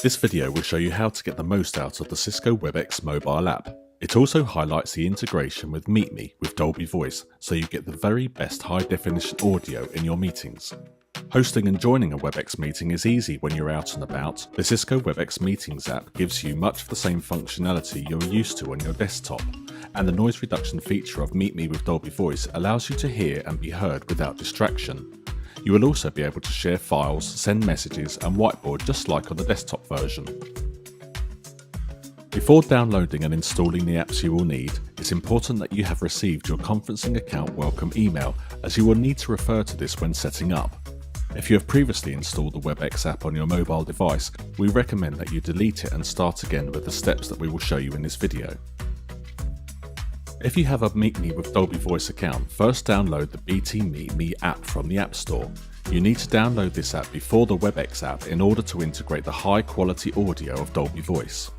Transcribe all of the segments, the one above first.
This video will show you how to get the most out of the Cisco Webex mobile app. It also highlights the integration with MeetMe with Dolby Voice, so you get the very best high-definition audio in your meetings. Hosting and joining a Webex meeting is easy when you're out and about. The Cisco Webex Meetings app gives you much of the same functionality you're used to on your desktop, and the noise reduction feature of MeetMe with Dolby Voice allows you to hear and be heard without distraction. You will also be able to share files, send messages and whiteboard just like on the desktop version. Before downloading and installing the apps you will need, it's important that you have received your conferencing account welcome email, as you will need to refer to this when setting up. If you have previously installed the Webex app on your mobile device, we recommend that you delete it and start again with the steps that we will show you in this video. If you have a MeetMe with Dolby Voice account, first download the BT MeetMe app from the App Store. You need to download this app before the Webex app in order to integrate the high quality audio of Dolby Voice.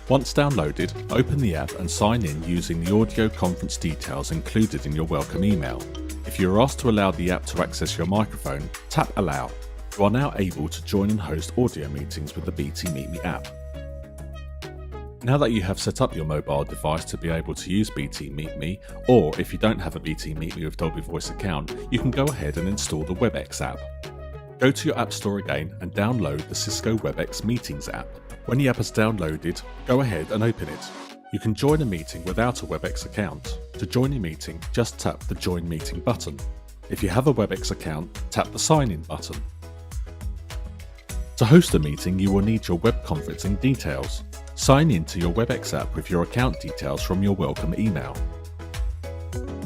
Once downloaded, open the app and sign in using the audio conference details included in your welcome email. If you are asked to allow the app to access your microphone, tap Allow. You are now able to join and host audio meetings with the BT MeetMe app. Now that you have set up your mobile device to be able to use BT MeetMe, or if you don't have a BT MeetMe with Dolby Voice account, you can go ahead and install the Webex app. Go to your App Store again and download the Cisco Webex Meetings app. When the app is downloaded, go ahead and open it. You can join a meeting without a Webex account. To join a meeting, just tap the Join Meeting button. If you have a Webex account, tap the Sign In button. To host a meeting, you will need your web conferencing details. Sign in to your Webex app with your account details from your welcome email.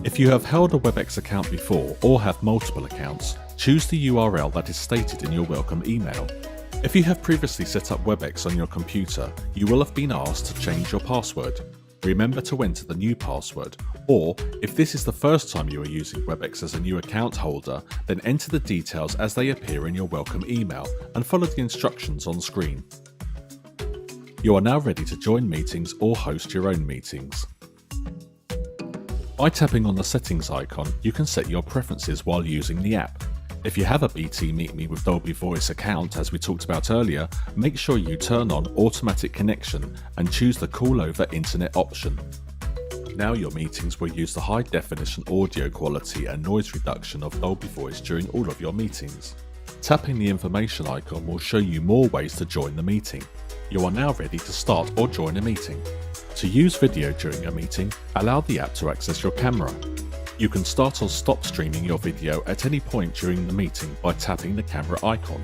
If you have held a Webex account before or have multiple accounts, choose the URL that is stated in your welcome email. If you have previously set up Webex on your computer, you will have been asked to change your password. Remember to enter the new password, or if this is the first time you are using Webex as a new account holder, then enter the details as they appear in your welcome email and follow the instructions on screen. You are now ready to join meetings or host your own meetings. By tapping on the settings icon, you can set your preferences while using the app. If you have a BT MeetMe with Dolby Voice account, as we talked about earlier, make sure you turn on automatic connection and choose the call over internet option. Now your meetings will use the high definition audio quality and noise reduction of Dolby Voice during all of your meetings. Tapping the information icon will show you more ways to join the meeting. You are now ready to start or join a meeting. To use video during a meeting, allow the app to access your camera. You can start or stop streaming your video at any point during the meeting by tapping the camera icon.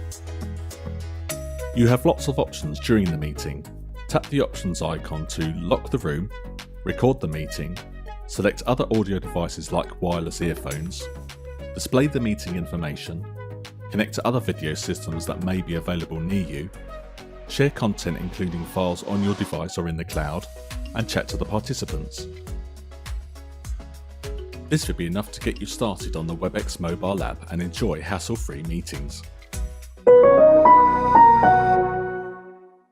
You have lots of options during the meeting. Tap the options icon to lock the room, record the meeting, select other audio devices like wireless earphones, display the meeting information, connect to other video systems that may be available near you, share content including files on your device or in the cloud, and chat to the participants. This would be enough to get you started on the Webex mobile app and enjoy hassle-free meetings.